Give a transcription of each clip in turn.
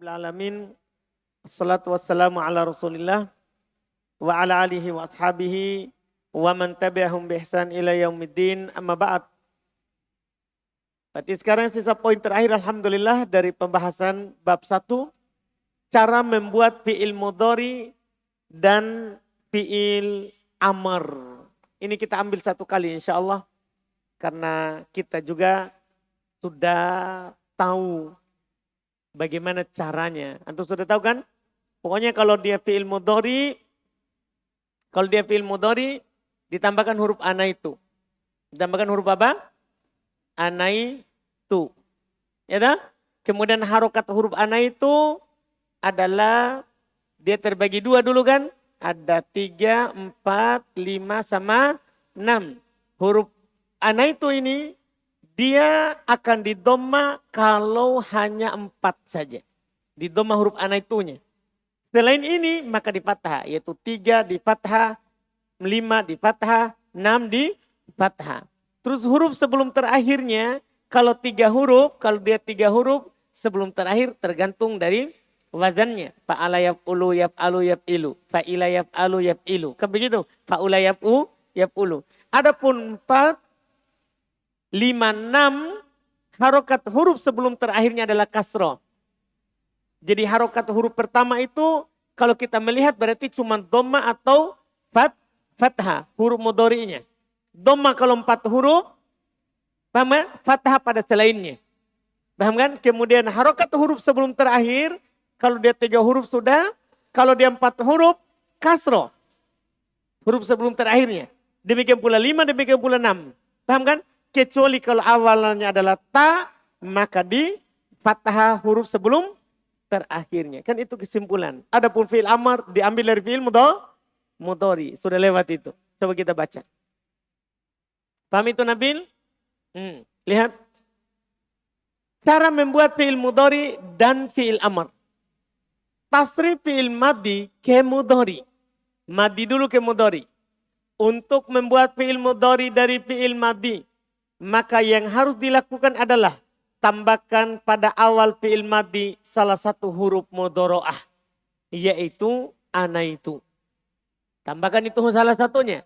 Alamin. Assalatu wassalamu ala rasulillah wa ala alihi wa ashabihi wa man tabi'ahum bi ihsan ila yaumiddin, amma ba'd. Berarti sekarang sisa poin terakhir alhamdulillah dari pembahasan bab 1, cara membuat fi'il mudhari dan fi'il amr. Ini kita ambil satu kali insyaallah karena kita juga sudah tahu bagaimana caranya. Antum sudah tahu kan? Pokoknya kalau dia fi'il mudhari, ditambahkan huruf ana itu. Ditambahkan huruf apa? Ana itu. Ya dah? Kemudian harokat huruf ana itu adalah dia terbagi dua dulu kan? Ada 3, 4, 5 sama 6. Huruf ana itu ini dia akan didoma kalau hanya 4 saja. Didoma huruf ana itunya. Selain ini maka di fathah, yaitu 3 di fathah, 5 di fathah, 6 di fathah. Terus huruf sebelum terakhirnya, kalau dia 3 huruf sebelum terakhir tergantung dari wazannya. Fa'ala yaf'ulu yaf'alu yaf'ilu, fa'ila yaf'alu yaf'ilu. Kan begitu? Fa'ula yaf'ulu. Adapun 4, 5, 6, harokat huruf sebelum terakhirnya adalah kasroh. Jadi harokat huruf pertama itu kalau kita melihat berarti cuma dhamma atau fathah huruf mudhari'nya. Dhamma kalau 4 huruf, paham kan? Fathah pada selainnya. Paham kan? Kemudian harokat huruf sebelum terakhir, kalau dia 3 huruf sudah, kalau dia 4 huruf, kasroh. Huruf sebelum terakhirnya. Demikian pula 5, demikian pula 6. Paham kan? Kecuali kalau awalnya adalah ta, maka di fathah huruf sebelum terakhirnya. Kan itu kesimpulan. Adapun fi'il amr diambil dari fi'il mudhari. Sudah lewat itu. Coba kita baca. Paham itu Nabil? Lihat. Cara membuat fi'il mudhari dan fi'il amr. Tasrif fi'il madhi ke mudhari. Madhi dulu ke mudhari. Untuk membuat fi'il mudhari dari fi'il madhi, maka yang harus dilakukan adalah tambahkan pada awal fi'il madhi salah satu huruf mudhoro'ah. Yaitu ana itu. Tambahkan itu salah satunya.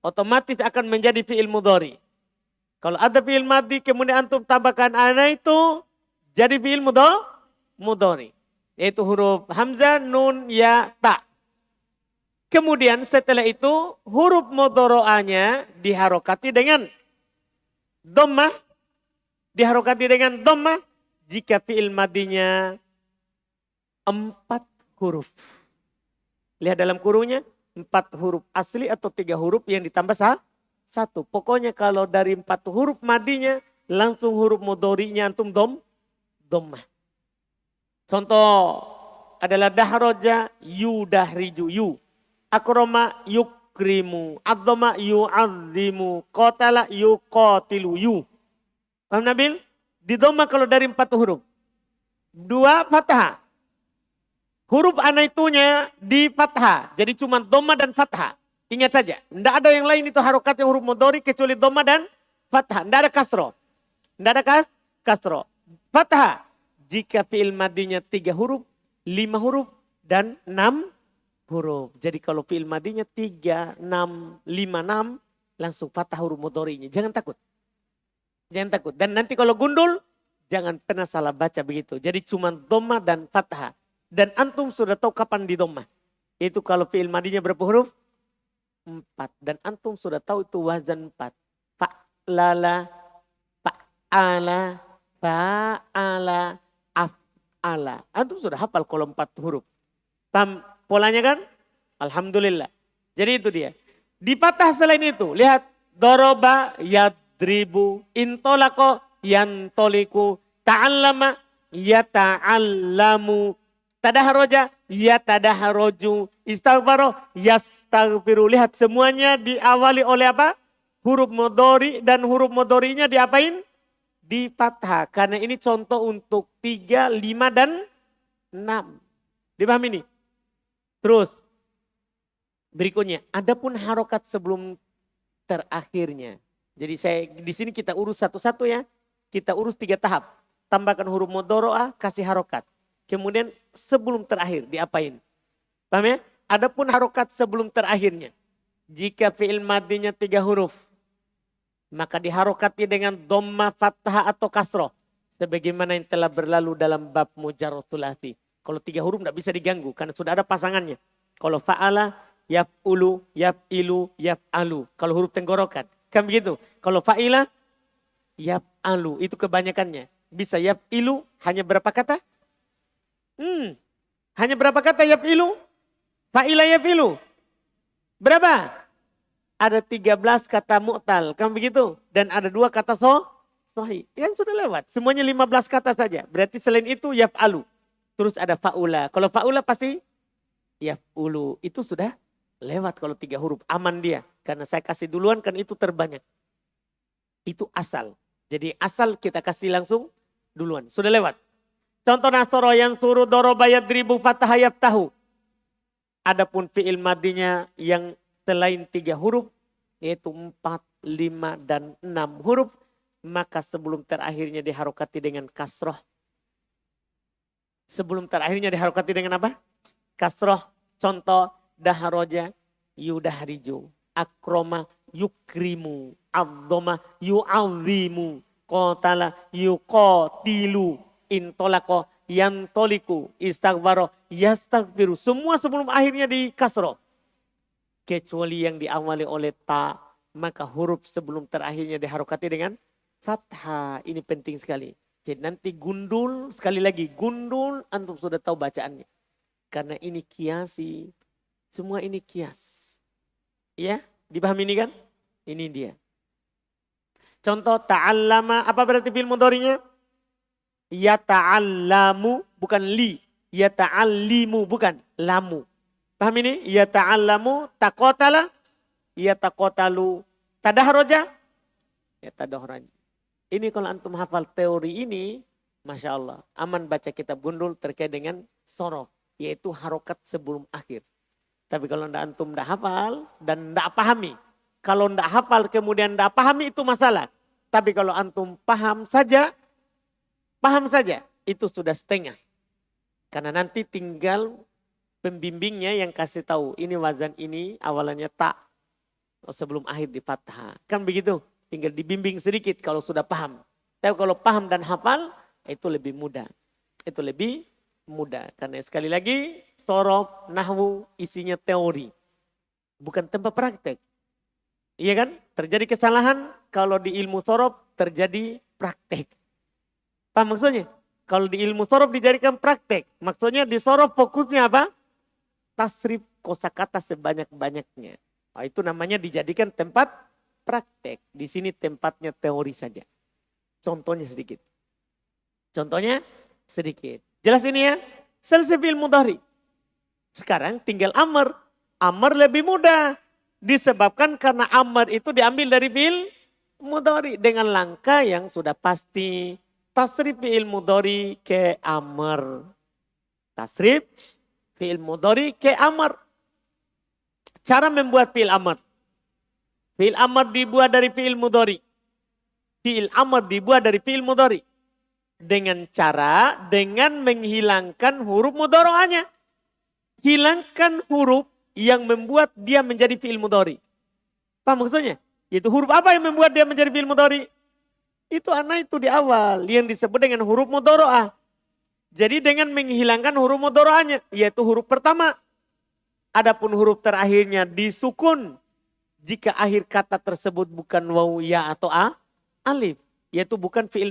Otomatis akan menjadi fi'il mudhari. Kalau ada fi'il madhi kemudian antum tambahkan ana itu. Jadi fi'il mudhari. Yaitu huruf hamzah, nun, ya, ta. Kemudian setelah itu huruf mudhoro'ahnya diharokati dengan dhammah. Diharokati dengan dhammah jika fi'il madinya 4 huruf. Lihat dalam kurungnya 4 huruf asli atau 3 huruf yang ditambah 1. Pokoknya kalau dari 4 huruf madinya langsung huruf mudhari'nya antum dhammah. Contoh adalah dahroja yudahriju yu. Akroma yukrimu. Adzama yu'azzimu. Qatala yuqatilu yu. Paham Nabil? Di dhamma kalau dari 4 huruf. 2 fathah. Huruf ana itunya di fathah. Jadi cuma dhamma dan fathah. Ingat saja. Tidak ada yang lain itu harokatnya huruf mudhari kecuali dhamma dan fathah. Tidak ada kasroh. Tidak ada kasroh. Fathah. Jika fi'il madinya 3 huruf, 5 huruf, dan 6 huruf. Jadi kalau fi'il madinya 3, 6, 5, 6. Langsung fathah huruf mudhari'nya. Jangan takut. Jangan takut. Dan nanti kalau gundul, jangan pernah salah baca begitu. Jadi cuma dhamma dan fathah. Dan antum sudah tahu kapan di dhamma. Itu kalau fi'il madinya berapa huruf? 4. Dan antum sudah tahu itu wazan 4. Fa'lala, fa'ala, fa'ala, af'ala. Antum sudah hafal kalau 4 huruf. Paham polanya kan? Alhamdulillah. Jadi itu dia. Di fathah selain itu, lihat. Doroba, yadribu, intolako, yantoliku, ta'allama, yata'allamu, tadaharoja, yatadaharoju, istaghfaro, yastaghfiru. Lihat semuanya diawali oleh apa? Huruf mudhari dan huruf mudhari'nya diapain? Di fathah. Karena ini contoh untuk 3, 5 dan 6. Dipahami ini? Terus berikutnya, adapun harokat sebelum terakhirnya. Jadi di sini kita urus satu-satu ya. Kita urus 3 tahap. Tambahkan huruf mudhoro'ah, kasih harokat. kemudian sebelum terakhir diapain? Paham ya? Adapun harokat sebelum terakhirnya. Jika fi'il madinya 3 huruf, maka diharokati dengan dhamma, fathah atau kasroh. Sebagaimana yang telah berlalu dalam bab mujarrad thulathi. Kalau 3 huruf tidak bisa diganggu karena sudah ada pasangannya. Kalau fa'ala, yaf'ulu, yaf'ilu, yaf'alu. Kalau huruf tenggorokan. Kan begitu. Kalau fa'ila, yaf'alu. Itu kebanyakannya. Bisa yaf'ilu hanya berapa kata? Hanya berapa kata yaf'ilu? Fa'ila yaf'ilu. Berapa? Ada 13 kata mu'tal. Kan begitu? Dan ada 2 kata sahih. Yang sudah lewat. Semuanya 15 kata saja. Berarti selain itu yaf'alu. Terus ada fa'ula. Kalau fa'ula pasti yaf'ulu. Itu sudah lewat kalau 3 huruf. Aman dia. Karena saya kasih duluan kan itu terbanyak. Itu asal. Jadi asal kita kasih langsung duluan. Sudah lewat. Contoh nasoro yang suruh doroba yadribu fatah yaftahu. Adapun fi'il madinya yang selain 3 huruf, yaitu 4, 5, dan 6 huruf, maka sebelum terakhirnya diharokati dengan kasroh. Sebelum terakhirnya diharokati dengan apa? Kasroh. Contoh, daharoja yudahriju, akroma yukrimu, adzoma yu'azimu, qatala yuqatilu, intolako yantoliku, istaghfaro yastaghfiru. Semua sebelum akhirnya di kasroh. Kecuali yang diawali oleh ta, maka huruf sebelum terakhirnya diharokati dengan fathah. Ini penting sekali. Jadi nanti gundul, sekali lagi gundul, antum sudah tahu bacaannya. Karena ini kiasi, semua ini kias. Ya, dipahami ini kan? Ini dia. Contoh ta'allama, apa berarti fi'il mudhari'nya? Yata'allamu, bukan li. Yata'allimu, bukan lamu. Paham ini? Yata'allamu, taqotala, yataqotalu, tadahroja, yatadahroja. Ini kalau antum hafal teori ini, Masya Allah. Aman baca kitab gundul terkait dengan sorof. Yaitu harokat sebelum akhir. Tapi kalau antum tidak hafal dan tidak pahami. Kalau tidak hafal kemudian tidak pahami itu masalah. Tapi kalau antum paham saja, itu sudah setengah. Karena nanti tinggal pembimbingnya yang kasih tahu. Ini wazan ini awalannya tak. Sebelum akhir di fathah. Kan begitu. Tinggal dibimbing sedikit kalau sudah paham. Tapi kalau paham dan hafal itu lebih mudah. Itu lebih mudah. Karena sekali lagi sorof, nahwu isinya teori. Bukan tempat praktek. Iya kan? Terjadi kesalahan kalau di ilmu sorof terjadi praktek. Paham maksudnya? Kalau di ilmu sorof dijadikan praktek. Maksudnya di sorof fokusnya apa? Tasrif kosakata sebanyak-banyaknya. Nah, itu namanya dijadikan tempat praktek. Di sini tempatnya teori saja. Contohnya sedikit. Jelas ini ya? Selesai fi'il mudhari. Sekarang tinggal amr. Amr lebih mudah. Disebabkan karena amr itu diambil dari fi'il mudhari. Dengan langkah yang sudah pasti. Tasrif fi'il mudhari ke amr. Tasrif fi'il mudhari ke amr. Cara membuat fi'il amr. Fi'il amr dibuat dari fi'il mudhari. Fi'il amr dibuat dari fi'il mudhari. Dengan menghilangkan huruf mudhari'ahnya. Hilangkan huruf yang membuat dia menjadi fi'il mudhari. Paham maksudnya? Yaitu huruf apa yang membuat dia menjadi fi'il mudhari? Itu anak itu di awal yang disebut dengan huruf mudhari'ah. Jadi dengan menghilangkan huruf mudhari'ahnya, yaitu huruf pertama. Adapun huruf terakhirnya disukun jika akhir kata tersebut bukan waw, ya atau alif, yaitu bukan fi'il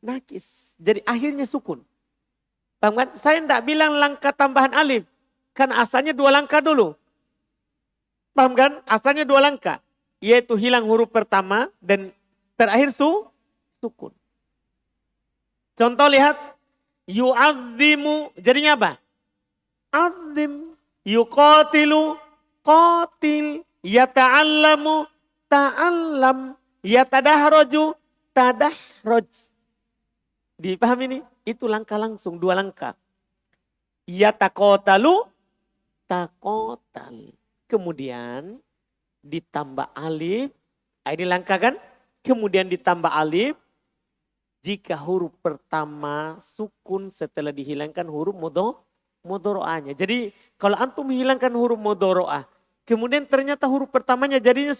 nakis. Jadi akhirnya sukun. Paham kan? Saya tidak bilang langkah tambahan alif. Kan asalnya 2 langkah dulu. Paham kan? Asalnya 2 langkah. Yaitu hilang huruf pertama dan terakhir sukun. Contoh lihat. Yu'azzimu. Jadinya apa? Azim. Yuqatilu. Qatil. Yata'allamu. Ta'allam. Yatadahroju. Tadahroj. Dipahami ini? Itu langkah langsung. 2 langkah. Yataqotalu. Takotal. Kemudian ditambah alif. Ini langkah kan? Kemudian ditambah alif. Jika huruf pertama sukun setelah dihilangkan huruf mudhoro'ahnya. Jadi kalau antum menghilangkan huruf mudhoro'ah, kemudian ternyata huruf pertamanya jadinya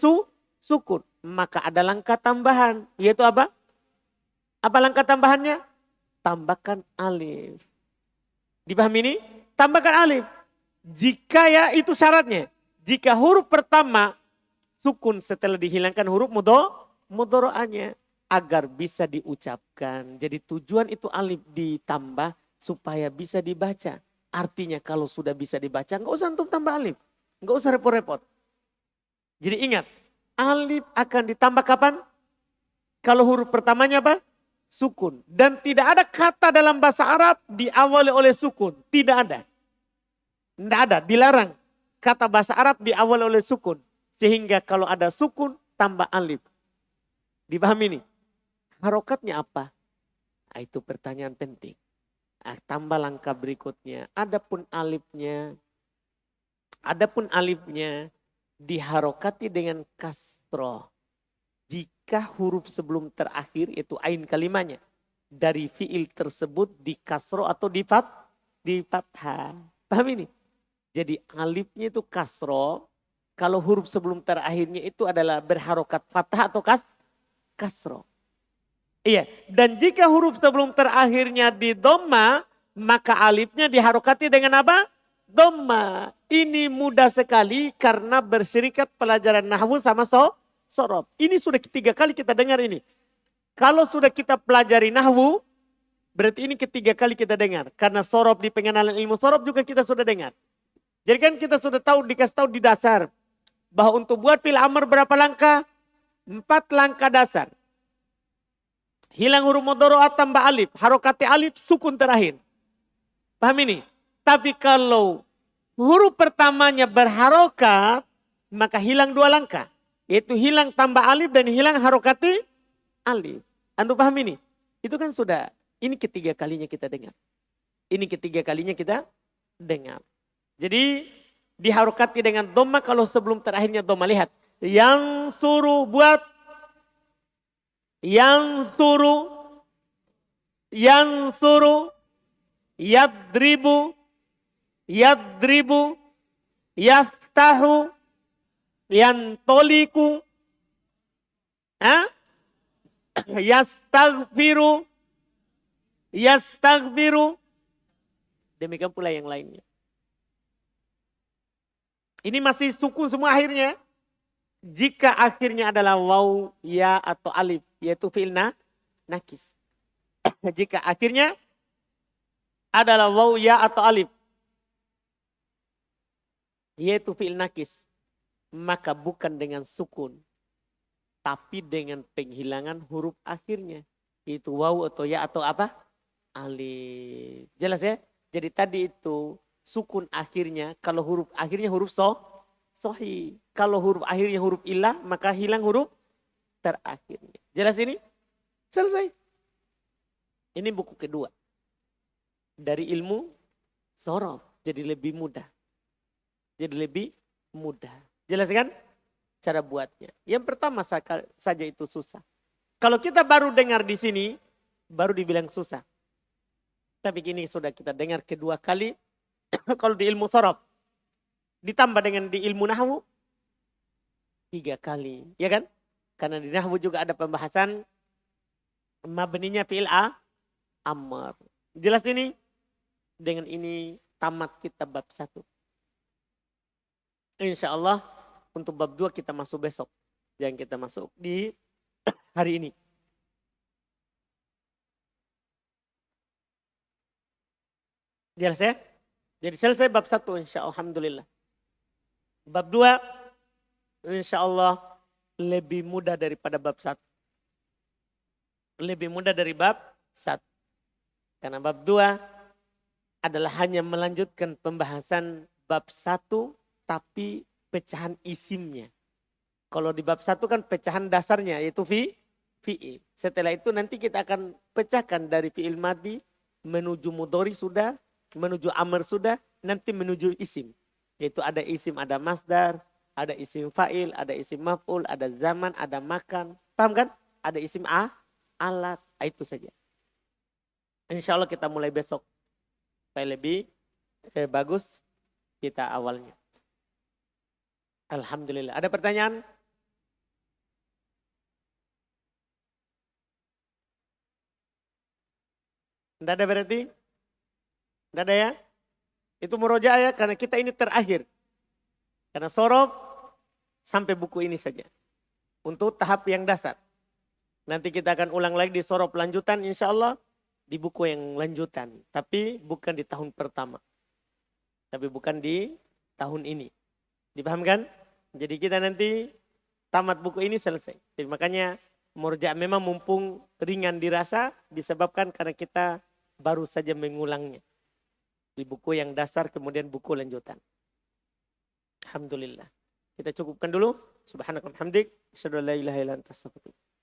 sukun. Maka ada langkah tambahan, yaitu apa? Apa langkah tambahannya? Tambahkan alif. Dipahami ini? Tambahkan alif. Jika ya itu syaratnya. Jika huruf pertama sukun setelah dihilangkan huruf mudhoro'ahnya. Agar bisa diucapkan. Jadi tujuan itu alif ditambah supaya bisa dibaca. Artinya kalau sudah bisa dibaca nggak usah antum tambah alif. Nggak usah repot-repot. Jadi ingat, alif akan ditambah kapan? Kalau huruf pertamanya apa? Sukun. Dan tidak ada kata dalam bahasa Arab diawali oleh sukun. Tidak ada. Tidak ada, dilarang. Kata bahasa Arab diawali oleh sukun. Sehingga kalau ada sukun, tambah alif. Dipahami ini? Harokatnya apa? Nah, itu pertanyaan penting. Tambah langkah berikutnya. Adapun alifnya diharokati dengan kasroh. Jika huruf sebelum terakhir itu ain kalimahnya. Dari fiil tersebut di kasroh atau di fathah. Paham ini? Jadi alifnya itu kasroh. Kalau huruf sebelum terakhirnya itu adalah berharokat fathah atau kasroh. Iya, dan jika huruf sebelum terakhirnya di dhamma, maka alifnya diharokati dengan apa? Dhamma. Ini mudah sekali karena berserikat pelajaran nahwu sama sorob. Ini sudah ketiga kali kita dengar ini. Kalau sudah kita pelajari nahwu, berarti ini ketiga kali kita dengar. Karena sorob di pengenalan ilmu sorob juga kita sudah dengar. Jadi kan kita sudah tahu, dikasih tahu di dasar. Bahwa untuk buat fi'il amr berapa langkah? 4 langkah dasar. Hilang huruf mudhoro'ah tambah alif. Harokati alif sukun terakhir. Paham ini? Tapi kalau huruf pertamanya berharokat, maka hilang 2 langkah. Yaitu hilang tambah alif dan hilang harokati alif. Anda paham ini? Itu kan sudah, ini ketiga kalinya kita dengar. Ini ketiga kalinya kita dengar. Jadi diharokati dengan dhamma kalau sebelum terakhirnya dhamma. Lihat. Yang suruh buat. Yang suruh, yadribu, yaftahu, yantoliku, yastaghfiru, demikian pula yang lainnya. Ini masih sukun semua akhirnya. Jika akhirnya adalah waw, ya atau alif, yaitu fi'il nakis. Jika akhirnya adalah waw, ya atau alif, yaitu fi'il nakis, maka bukan dengan sukun, tapi dengan penghilangan huruf akhirnya, yaitu waw atau ya atau apa? Alif. Jelas ya? Jadi tadi itu sukun akhirnya, kalau huruf akhirnya huruf sohi. Kalau huruf akhirnya huruf ilah, maka hilang huruf terakhirnya. Jelas ini? Selesai. Ini buku kedua. Dari ilmu sorof. Jadi lebih mudah. Jadi lebih mudah. Jelas kan? Cara buatnya. Yang pertama saja itu susah. Kalau kita baru dengar di sini, baru dibilang susah. Tapi ini sudah kita dengar kedua kali. Kalau di ilmu sorof. Ditambah dengan di ilmu nahwu 3 kali, ya kan? Karena di nahwu juga ada pembahasan mabninya fi'il amr. Jelas ini? Dengan ini tamat kita bab 1. Insya Allah untuk bab 2 kita masuk besok. Yang kita masuk di hari ini. Jelas ya? Jadi selesai bab 1 insya Allah. Alhamdulillah. Bab 2 insya Allah lebih mudah daripada bab 1. Lebih mudah dari bab 1. Karena bab 2 adalah hanya melanjutkan pembahasan bab 1 tapi pecahan isimnya. Kalau di bab 1 kan pecahan dasarnya yaitu fi'il. Setelah itu nanti kita akan pecahkan dari fi'il madhi menuju mudhari sudah, menuju amr sudah, nanti menuju isim. Yaitu ada isim, ada masdar, ada isim fa'il, ada isim maf'ul, ada zaman, ada makan. Paham kan? Ada isim alat. Itu saja. Insya Allah kita mulai besok. Supaya lebih bagus kita awalnya. Alhamdulillah. Ada pertanyaan? Tidak ada berarti? Tidak ada ya? Itu murojaah ya, karena kita ini terakhir. Karena sorob sampai buku ini saja. Untuk tahap yang dasar. Nanti kita akan ulang lagi di sorob lanjutan insya Allah. Di buku yang lanjutan. Tapi bukan di tahun pertama. Tapi bukan di tahun ini. Dipahamkan? Jadi kita nanti tamat buku ini selesai. Jadi makanya murojaah memang mumpung ringan dirasa. Disebabkan karena kita baru saja mengulangnya. Di buku yang dasar kemudian buku lanjutan. Alhamdulillah. Kita cukupkan dulu. Subhanakallahumma hamdik. Asyhadu an la ilaha illa anta astaghfiruka.